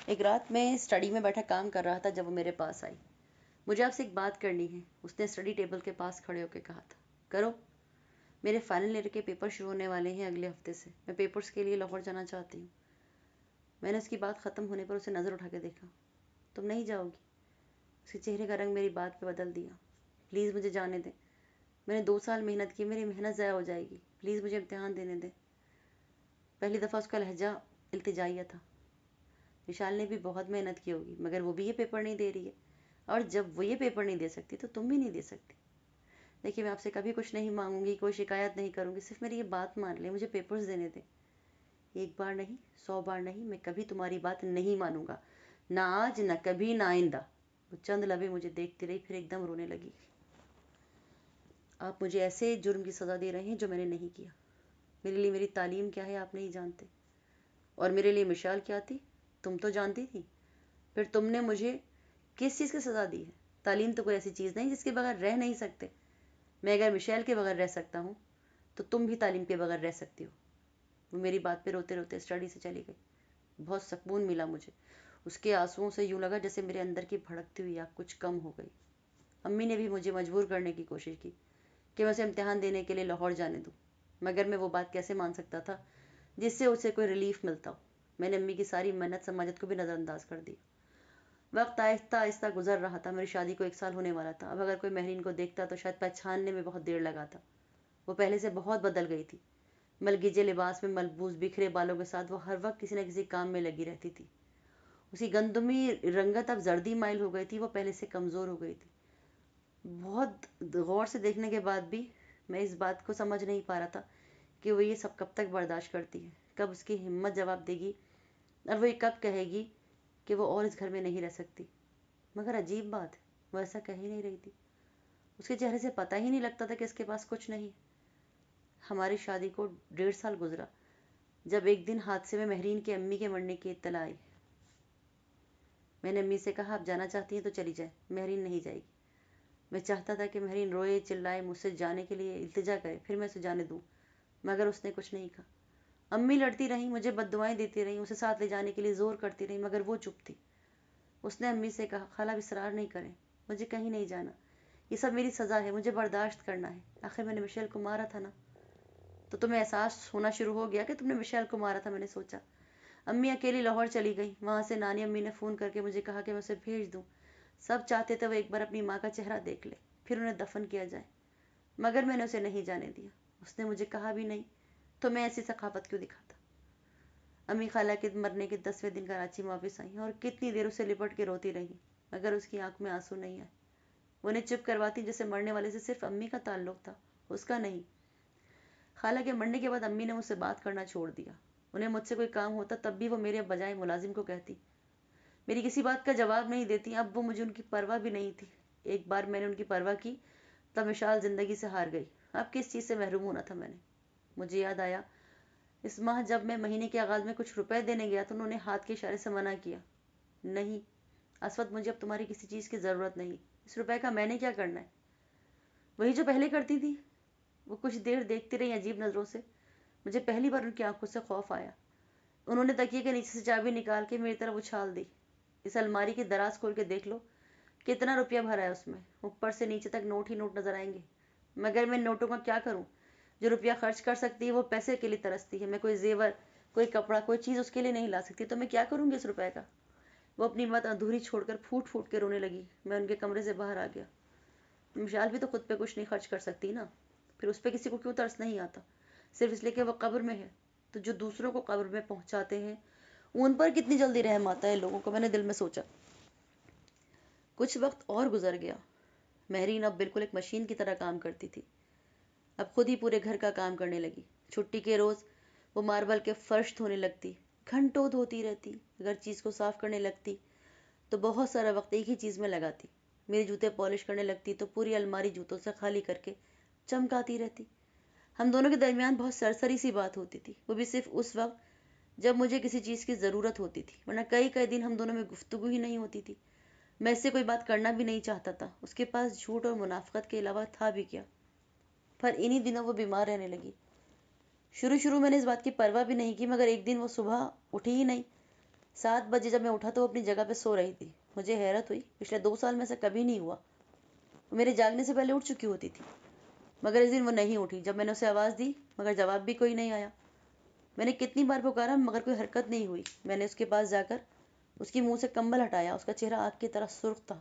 ایک رات میں اسٹڈی میں بیٹھا کام کر رہا تھا جب وہ میرے پاس آئی۔ مجھے آپ سے ایک بات کرنی ہے، اس نے اسٹڈی ٹیبل کے پاس کھڑے ہو کے کہا تھا۔ کرو، میرے فائنل ایئر کے پیپر شروع ہونے والے ہیں اگلے ہفتے سے، میں پیپرز کے لیے لاہور جانا چاہتی ہوں۔ میں نے اس کی بات ختم ہونے پر اسے نظر اٹھا کے دیکھا۔ تم نہیں جاؤ گی؟ اس کے چہرے کا رنگ میری بات پہ بدل دیا۔ پلیز مجھے جانے دیں، میں نے 2 سال محنت کی، میری محنت ضائع ہو جائے گی، پلیز مجھے امتحان دینے دیں۔ پہلی دفعہ اس کا لہجہ التجائیہ تھا۔ وشال نے بھی بہت محنت کی ہوگی مگر وہ بھی یہ پیپر نہیں دے رہی ہے، اور جب وہ یہ پیپر نہیں دے سکتی تو تم بھی نہیں دے سکتی۔ دیکھیے، میں آپ سے کبھی کچھ نہیں مانگوں گی، کوئی شکایت نہیں کروں گی، صرف میری یہ بات مان لیں، مجھے پیپرز دینے دیں۔ ایک بار نہیں، 100 بار نہیں، میں کبھی تمہاری بات نہیں مانوں گا، نہ آج، نہ کبھی، نہ آئندہ۔ وہ چند لمحے مجھے دیکھتی رہی، پھر ایک دم رونے لگی۔ آپ مجھے ایسے جرم کی سزا دے رہے ہیں جو میں نے نہیں کیا۔ میرے لیے میری تعلیم کیا ہے آپ نہیں جانتے، اور میرے لیے مشال کیا تھی تم تو جانتی تھی۔ پھر تم نے مجھے کس چیز کی سزا دی ہے؟ تعلیم تو کوئی ایسی چیز نہیں جس کے بغیر رہ نہیں سکتے۔ میں اگر مشیل کے بغیر رہ سکتا ہوں تو تم بھی تعلیم کے بغیر رہ سکتی ہو۔ وہ میری بات پہ روتے روتے اسٹڈی سے چلی گئی۔ بہت سکون ملا مجھے۔ اس کے آنسوؤں سے یوں لگا جیسے میرے اندر کی بھڑکتی ہوئی آگ کچھ کم ہو گئی۔ امی نے بھی مجھے مجبور کرنے کی کوشش کی کہ میں اسے امتحان دینے کے لیے لاہور جانے دوں، مگر میں وہ بات کیسے مان سکتا تھا جس سے اسے کوئی ریلیف ملتا ہو۔ میں نے امی کی ساری منت سماجت کو بھی نظر انداز کر دیا۔ وقت آہستہ آہستہ گزر رہا تھا، میری شادی کو 1 سال ہونے والا تھا۔ اب اگر کوئی مہرین کو دیکھتا تو شاید پہچاننے میں بہت دیر لگاتا۔ وہ پہلے سے بہت بدل گئی تھی۔ ملگیجے لباس میں ملبوس بکھرے بالوں کے ساتھ وہ ہر وقت کسی نہ کسی کام میں لگی رہتی تھی۔ اس کی گندمی رنگت اب زردی مائل ہو گئی تھی، وہ پہلے سے کمزور ہو گئی تھی۔ بہت غور سے دیکھنے کے بعد بھی میں اس بات کو سمجھ نہیں پا رہا تھا کہ وہ یہ سب کب تک برداشت کرتی ہے، کب اس کی ہمت جواب دے گی، اور وہ یہ کب کہے گی کہ وہ اور اس گھر میں نہیں رہ سکتی۔ مگر عجیب بات ہے، وہ ایسا کہہ ہی نہیں رہی تھی۔ اس کے چہرے سے پتہ ہی نہیں لگتا تھا کہ اس کے پاس کچھ نہیں۔ ہماری شادی کو 1.5 سال گزرا جب ایک دن حادثے میں مہرین کی امی کے مرنے کی اطلاع آئی۔ میں نے امی سے کہا، آپ جانا چاہتی ہیں تو چلی جائیں، مہرین نہیں جائے گی۔ میں چاہتا تھا کہ مہرین روئے چلائے، مجھ سے جانے کے لیے التجا کرے، پھر میں اسے جانے دوں، مگر اس نے کچھ نہیں کہا۔ امی لڑتی رہیں، مجھے بد دعائیں دیتی رہیں، اسے ساتھ لے جانے کے لیے زور کرتی رہیں، مگر وہ چپ تھی۔ اس نے امی سے کہا، خالہ اب اصرار نہیں کریں، مجھے کہیں نہیں جانا، یہ سب میری سزا ہے، مجھے برداشت کرنا ہے، آخر میں نے مشیل کو مارا تھا نا۔ تو تمہیں احساس ہونا شروع ہو گیا کہ تم نے مشیل کو مارا تھا، میں نے سوچا۔ امی اکیلی لاہور چلی گئی، وہاں سے نانی امی نے فون کر کے مجھے کہا کہ میں اسے بھیج دوں۔ سب چاہتے تھے وہ ایک بار اپنی ماں کا چہرہ دیکھ لے، پھر انہیں دفن کیا جائے، مگر میں نے اسے نہیں جانے دیا۔ اس نے مجھے کہا بھی نہیں تو میں ایسی سخاوت کیوں دکھاتا۔ امی خالہ کے مرنے کے 10ویں دن کراچی میں واپس آئیں اور کتنی دیر اسے لپٹ کے روتی رہی، مگر اس کی آنکھ میں آنسو نہیں آئے۔ وہ انہیں چپ کرواتی جیسے مرنے والے سے صرف امی کا تعلق تھا، اس کا نہیں۔ خالہ کے مرنے کے بعد امی نے مجھ سے بات کرنا چھوڑ دیا۔ انہیں مجھ سے کوئی کام ہوتا تب بھی وہ میرے بجائے ملازم کو کہتی۔ میری کسی بات کا جواب نہیں دیتی، اب وہ مجھے ان کی پرواہ بھی نہیں تھی۔ ایک بار میں نے ان کی پرواہ کی تب مشال زندگی سے ہار گئی۔ اب کس چیز سے محروم ہونا تھا میں نے؟ مجھے یاد آیا، اس ماہ جب میں مہینے کے آغاز میں کچھ روپے دینے گیا تو انہوں نے ہاتھ کے اشارے سے منع کیا۔ نہیں اسود، مجھے اب تمہاری کسی چیز کی ضرورت نہیں، اس روپے کا میں نے کیا کرنا ہے؟ وہی جو پہلے کرتی تھی۔ وہ کچھ دیر دیکھتی رہی عجیب نظروں سے۔ مجھے پہلی بار ان کی آنکھوں سے خوف آیا۔ انہوں نے تکیے کے نیچے سے چابی نکال کے میری طرف اچھال دی۔ اس الماری کی دراز کھول کے دیکھ لو، کتنا روپیہ بھرا ہے اس میں، اوپر سے نیچے تک نوٹ ہی نوٹ نظر آئیں گے، مگر میں نوٹوں کا کیا کروں؟ جو روپیہ خرچ کر سکتی ہے وہ پیسے کے لیے ترستی ہے، میں کوئی زیور، کوئی کپڑا، کوئی چیز اس کے لیے نہیں لا سکتی، تو میں کیا کروں گی اس روپے کا؟ وہ اپنی بات ادھوری چھوڑ کر پھوٹ پھوٹ کے رونے لگی۔ میں ان کے کمرے سے باہر آ گیا۔ مشال بھی تو خود پہ کچھ نہیں خرچ کر سکتی نا، پھر اس پہ کسی کو کیوں ترس نہیں آتا؟ صرف اس لیے کہ وہ قبر میں ہے، تو جو دوسروں کو قبر میں پہنچاتے ہیں ان پر کتنی جلدی رحم آتا ہے لوگوں کو، میں نے دل میں سوچا۔ کچھ وقت اور گزر گیا۔ مہرین اب بالکل ایک مشین کی طرح کام کرتی تھی۔ اب خود ہی پورے گھر کا کام کرنے لگی۔ چھٹی کے روز وہ ماربل کے فرش دھونے لگتی، گھنٹوں دھوتی رہتی۔ اگر چیز کو صاف کرنے لگتی تو بہت سارا وقت ایک ہی چیز میں لگاتی۔ میرے جوتے پالش کرنے لگتی تو پوری الماری جوتوں سے خالی کر کے چمکاتی رہتی۔ ہم دونوں کے درمیان بہت سرسری سی بات ہوتی تھی، وہ بھی صرف اس وقت جب مجھے کسی چیز کی ضرورت ہوتی تھی، ورنہ کئی کئی دن ہم دونوں میں گفتگو ہی نہیں ہوتی تھی۔ میں اس سے کوئی بات کرنا بھی نہیں چاہتا تھا، اس کے پاس جھوٹ اور منافقت کے علاوہ تھا بھی کیا؟ پر انہی دنوں وہ بیمار رہنے لگی۔ شروع میں نے اس بات کی پرواہ بھی نہیں کی، مگر ایک دن وہ صبح اٹھی ہی نہیں۔ 7 بجے جب میں اٹھا تو وہ اپنی جگہ پہ سو رہی تھی. مجھے حیرت ہوئی، پچھلے 2 سال میں ایسا کبھی نہیں ہوا. وہ میرے جاگنے سے پہلے اٹھ چکی ہوتی تھی، مگر اس دن وہ نہیں اٹھی. جب میں نے اسے آواز دی مگر جواب بھی کوئی نہیں آیا. میں نے کتنی بار پکارا مگر کوئی حرکت نہیں ہوئی. میں نے اس کے پاس جا کر اس کی منہ سے کمبل ہٹایا. اس کا چہرہ آگ کی طرح سرخ تھا.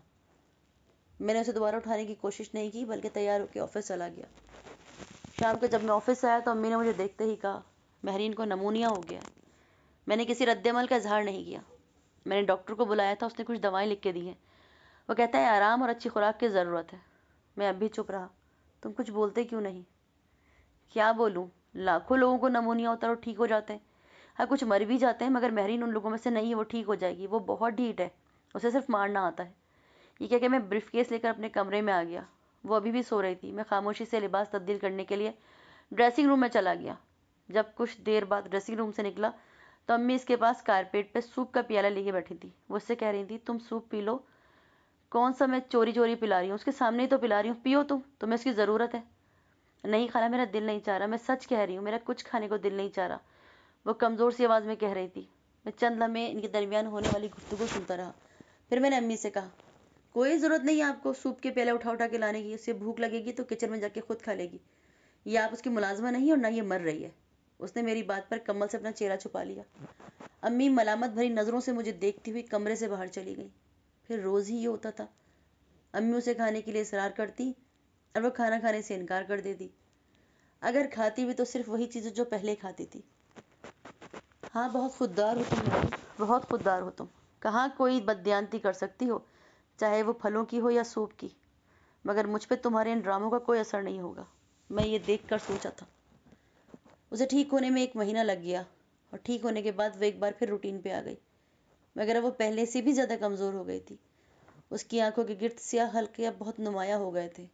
میں نے اسے دوبارہ اٹھانے کی کوشش نہیں کی بلکہ تیار ہو کے آفس چلا گیا. شام کو جب میں آفس سے آیا تو امی نے مجھے دیکھتے ہی کہا، مہرین کو نمونیا ہو گیا ہے. میں نے کسی رد عمل کا اظہار نہیں کیا. میں نے ڈاکٹر کو بلایا تھا، اس نے کچھ دوائیں لکھ کے دی ہیں. وہ کہتا ہے آرام اور اچھی خوراک کی ضرورت ہے. میں اب بھی چپ رہا. تم کچھ بولتے کیوں نہیں؟ کیا بولوں؟ لاکھوں لوگوں کو نمونیا ہوتا ہے اور ٹھیک ہو جاتے ہیں. ہاں کچھ مر بھی جاتے ہیں مگر مہرین ان لوگوں میں سے نہیں ہے. وہ ٹھیک ہو جائے گی. وہ بہت ڈھیٹ ہے، اسے صرف مارنا آتا ہے. یہ کہہ کے میں بریف کیس لے کر اپنے کمرے میں آ گیا. وہ ابھی بھی سو رہی تھی. میں خاموشی سے لباس تبدیل کرنے کے لیے ڈریسنگ روم میں چلا گیا. جب کچھ دیر بعد ڈریسنگ روم سے نکلا تو امی اس کے پاس کارپیٹ پہ سوپ کا پیالہ لے کے بیٹھی تھی. وہ اس سے کہہ رہی تھی، تم سوپ پی لو. کون سا میں چوری چوری پلا رہی ہوں؟ اس کے سامنے ہی تو پلا رہی ہوں. پیو تمہیں اس کی ضرورت ہے. نہیں خالہ، میرا دل نہیں چاہ رہا. میں سچ کہہ رہی ہوں، میرا کچھ کھانے کو دل نہیں چاہ رہا. وہ کمزور سی آواز میں کہہ رہی تھی. میں چند لمحے ان کے درمیان ہونے والی گفتگو سنتا رہا. پھر میں نے امی سے کہا، کوئی ضرورت نہیں ہے آپ کو سوپ کے پیالے اٹھا اٹھا کے لانے کی. اسے بھوک لگے گی تو کچن میں جا کے خود کھا لے گی. یہ آپ اس کی ملازمہ نہیں اور نہ یہ مر رہی ہے. اس نے میری بات پر کمل سے اپنا چہرہ چھپا لیا. امی ملامت بھری نظروں سے مجھے دیکھتی ہوئی کمرے سے باہر چلی گئی. پھر روز ہی یہ ہوتا تھا. امی اسے کھانے کے لیے اصرار کرتی اور وہ کھانا کھانے سے انکار کر دیتی. اگر کھاتی بھی تو صرف وہی چیزیں جو پہلے کھاتی تھی. ہاں بہت خوددار ہو تم مہرین، بہت خوددار ہو تم. کہاں کوئی بددیانتی کر سکتی ہو، چاہے وہ پھلوں کی ہو یا سوپ کی. مگر مجھ پہ تمہارے ان ڈراموں کا کوئی اثر نہیں ہوگا. میں یہ دیکھ کر سوچا تھا. اسے ٹھیک ہونے میں 1 مہینہ لگ گیا اور ٹھیک ہونے کے بعد وہ ایک بار پھر روٹین پہ آ گئی. مگر وہ پہلے سے بھی زیادہ کمزور ہو گئی تھی. اس کی آنکھوں کے گرد سیاہ حلقے اب بہت نمایاں ہو گئے تھے.